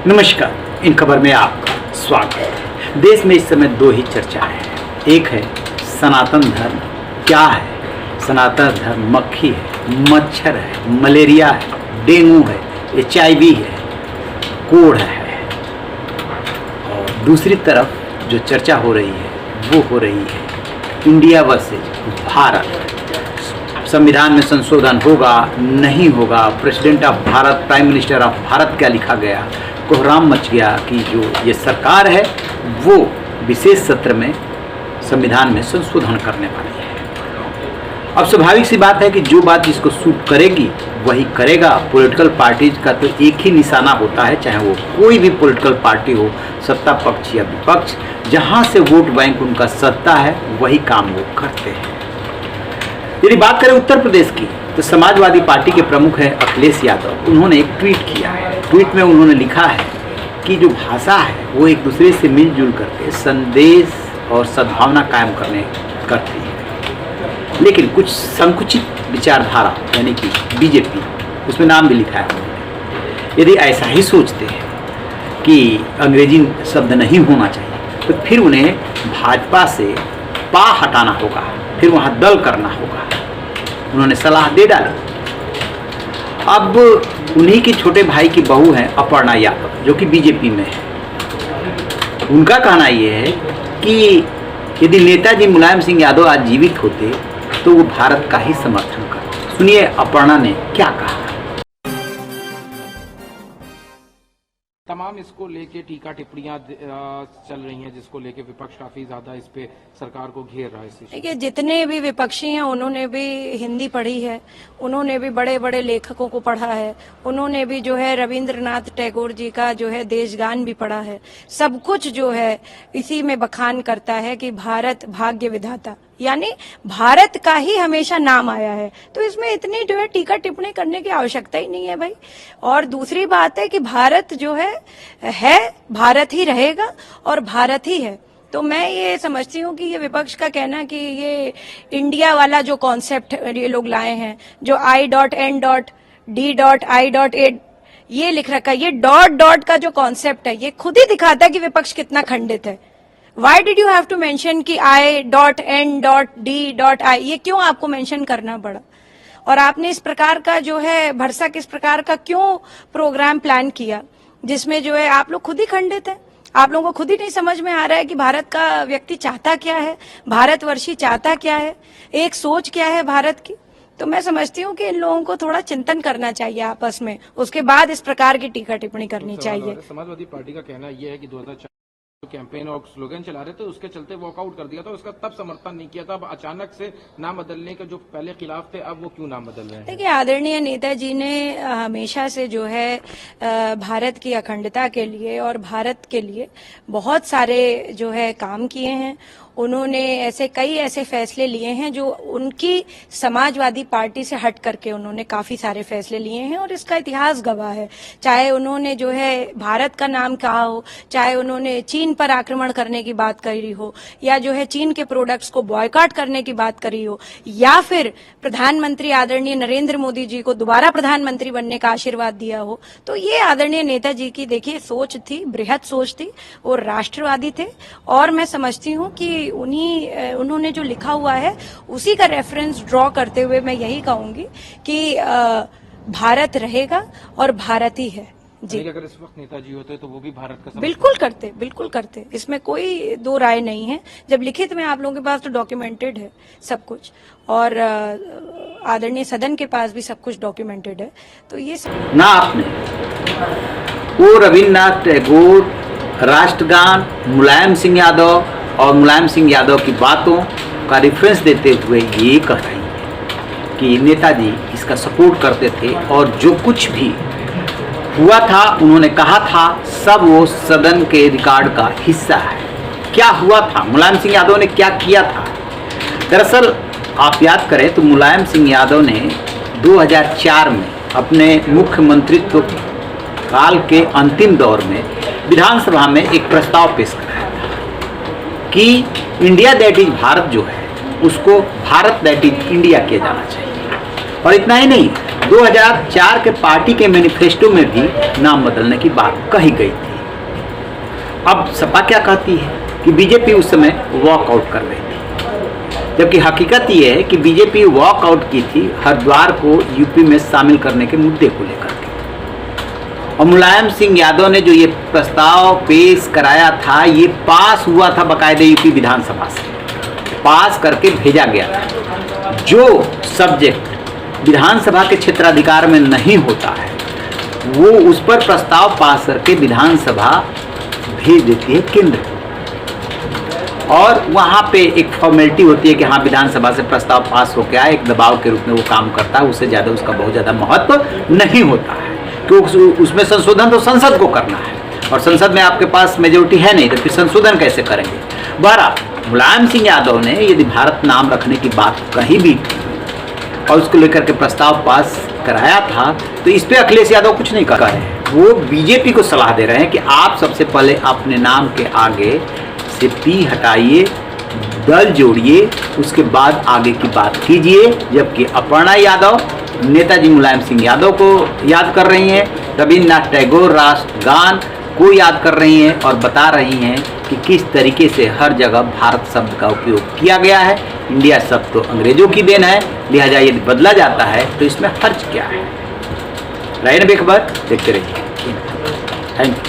नमस्कार, इन खबर में आपका स्वागत है। देश में इस समय दो ही चर्चाएं हैं। एक है सनातन धर्म क्या है। सनातन धर्म मक्खी है, मच्छर है, मलेरिया है, डेंगू है, HIV है, कोढ़ है। और दूसरी तरफ जो चर्चा हो रही है वो हो रही है इंडिया वर्सेज भारत। संविधान में संशोधन होगा नहीं होगा, president of Bharat, prime minister of Bharat क्या लिखा गया। कोहराम मच गया कि जो ये सरकार है वो विशेष सत्र में संविधान में संशोधन करने वाली है। अब स्वाभाविक सी बात है कि जो बात जिसको सूट करेगी वही करेगा। पॉलिटिकल पार्टीज का तो एक ही निशाना होता है, चाहे वो कोई भी पॉलिटिकल पार्टी हो, सत्ता पक्ष या विपक्ष, जहाँ से वोट बैंक उनका सत्ता है वही काम वो करते हैं। यदि बात करें उत्तर प्रदेश की तो समाजवादी पार्टी के प्रमुख हैं अखिलेश यादव। उन्होंने एक ट्वीट किया है। ट्वीट में उन्होंने लिखा है कि जो भाषा है वो एक दूसरे से मिलजुल करके संदेश और सद्भावना कायम करती है, लेकिन कुछ संकुचित विचारधारा यानी कि बीजेपी, उसमें नाम भी लिखा है उन्होंने, यदि ऐसा ही सोचते हैं कि अंग्रेजी शब्द नहीं होना चाहिए तो फिर उन्हें भाजपा से पा हटाना होगा, फिर वहाँ दल करना होगा। उन्होंने सलाह दे डाली। अब उन्हीं के छोटे भाई की बहू हैं अपर्णा यादव, जो कि बीजेपी में है। उनका कहना ये है कि यदि नेताजी मुलायम सिंह यादव आज जीवित होते तो वो भारत का ही समर्थन करते। सुनिए अपर्णा ने क्या कहा। तमाम इसको लेके टीका टिप्पणियां चल रही हैं, जिसको लेके विपक्ष काफी ज्यादा इस पे सरकार को घेर रहा है। देखिए, जितने भी विपक्षी हैं उन्होंने भी हिंदी पढ़ी है, उन्होंने भी बड़े बड़े लेखकों को पढ़ा है, उन्होंने भी जो है रविंद्रनाथ टैगोर जी का जो है देशगान भी पढ़ा है। सब कुछ जो है इसी में बखान करता है कि भारत भाग्य विधाता, यानी भारत का ही हमेशा नाम आया है। तो इसमें इतनी जो है टीका टिप्पणी करने की आवश्यकता ही नहीं है भाई। और दूसरी बात है कि भारत जो है भारत ही रहेगा और भारत ही है। तो मैं ये समझती हूँ कि ये विपक्ष का कहना कि ये इंडिया वाला जो कॉन्सेप्ट ये लोग लाए हैं, जो I.N.D.I.A ये लिख रखा है, ये डॉट का जो कॉन्सेप्ट है, ये खुद ही दिखाता है कि विपक्ष कितना खंडित है। Why did you have to mention कि I.N.D.I, ये क्यों आपको मेंशन करना पड़ा? और आपने इस प्रकार का जो है भरसक इस प्रकार का क्यों प्रोग्राम प्लान किया, जिसमें जो है आप लोग खुद ही खंडित हैं। आप लोगों को खुद ही नहीं समझ में आ रहा है कि भारत का व्यक्ति चाहता क्या है, भारतवर्षी चाहता क्या है, एक सोच क्या है भारत की। तो मैं समझती हूँ कि इन लोगों को थोड़ा चिंतन करना चाहिए आपस में, उसके बाद इस प्रकार की टीका टिप्पणी करनी चाहिए। समाजवादी पार्टी का कहना यह है कि 2004 कैंपेन और स्लोगन चला रहे थे, उसके चलते वॉकआउट कर दिया था, उसका तब समर्थन नहीं किया था। अब अचानक से नाम बदलने के जो पहले खिलाफ थे, अब वो क्यों नाम बदल रहे हैं? देखिए, आदरणीय नेताजी ने हमेशा से जो है भारत की अखंडता के लिए और भारत के लिए बहुत सारे जो है काम किए हैं। उन्होंने कई ऐसे फैसले लिए हैं जो उनकी समाजवादी पार्टी से हट करके उन्होंने काफी सारे फैसले लिए हैं, और इसका इतिहास गवाह है। चाहे उन्होंने जो है भारत का नाम कहा हो, चाहे उन्होंने चीन पर आक्रमण करने की बात करी हो, या जो है चीन के प्रोडक्ट्स को बॉयकॉट करने की बात करी हो, या फिर प्रधानमंत्री आदरणीय नरेंद्र मोदी जी को दोबारा प्रधानमंत्री बनने का आशीर्वाद दिया हो। तो ये आदरणीय नेताजी की देखिए सोच थी, बृहद सोच थी, वो राष्ट्रवादी थे। और मैं समझती हूँ कि उन्होंने जो लिखा हुआ है उसी का रेफरेंस ड्रॉ करते हुए मैं यही कहूंगी कि भारत रहेगा और भारत ही है। जी, अगर इस वक्त नेताजी होते तो वो भी भारत का बिल्कुल करते, इसमें कोई दो राय नहीं है। जब लिखित में आप लोगों के पास तो डॉक्यूमेंटेड है सब कुछ, और आदरणीय सदन के पास भी सब कुछ डॉक्यूमेंटेड है। तो ये सब ना आपने वो रविन्द्रनाथ टैगोर, राष्ट्रगान, मुलायम सिंह यादव और मुलायम सिंह यादव की बातों का रेफरेंस देते हुए ये कह रही है कि नेताजी इसका सपोर्ट करते थे, और जो कुछ भी हुआ था उन्होंने कहा था सब वो सदन के रिकॉर्ड का हिस्सा है। क्या हुआ था, मुलायम सिंह यादव ने क्या किया था? दरअसल आप याद करें तो मुलायम सिंह यादव ने 2004 में अपने मुख्यमंत्रित्व काल के अंतिम दौर में विधानसभा में एक प्रस्ताव पेश कराया था कि इंडिया दैट इज भारत जो है उसको भारत दैट इज इंडिया किया जाना चाहिए। और इतना ही नहीं, 2004 के पार्टी के मैनिफेस्टो में भी नाम बदलने की बात कही गई थी। अब सपा क्या कहती है कि बीजेपी उस समय वॉकआउट कर रही थी, जबकि हकीकत ये है कि बीजेपी वॉकआउट की थी हरिद्वार को यूपी में शामिल करने के मुद्दे को लेकर के। और मुलायम सिंह यादव ने जो ये प्रस्ताव पेश कराया था, ये पास हुआ था बाकायदे यूपी विधानसभा से, पास करके भेजा गया था। जो सब्जेक्ट विधानसभा के क्षेत्राधिकार में नहीं होता है, वो उस पर प्रस्ताव पास करके विधानसभा भेज देती है केंद्र को, और वहाँ पे एक फॉर्मेलिटी होती है कि हाँ विधानसभा से प्रस्ताव पास हो गया, एक दबाव के रूप में वो काम करता है, उससे ज़्यादा उसका बहुत ज़्यादा महत्व नहीं होता है, क्योंकि उसमें संशोधन तो संसद को करना है, और संसद में आपके पास मेजोरिटी है नहीं, तो फिर संशोधन कैसे करेंगे। बहरहाल मुलायम सिंह यादव ने यदि भारत नाम रखने की बात कही भी थी और उसको लेकर के प्रस्ताव पास कराया था, तो इस पे अखिलेश यादव कुछ नहीं कर रहे हैं। वो बीजेपी को सलाह दे रहे हैं कि आप सबसे पहले अपने नाम के आगे से पी हटाइए, दल जोड़िए, उसके बाद आगे की बात कीजिए। जबकि अपर्णा यादव नेताजी मुलायम सिंह यादव को याद कर रही हैं, रविन्द्रनाथ टैगोर राष्ट्रगान को याद कर रही हैं और बता रही हैं कि किस तरीके से हर जगह भारत शब्द का उपयोग किया गया है। इंडिया शब्द तो अंग्रेजों की देन है, लिहाजा यदि बदला जाता है तो इसमें हर्ज क्या है। राय नबी खबर देखते रहिए। Thank you.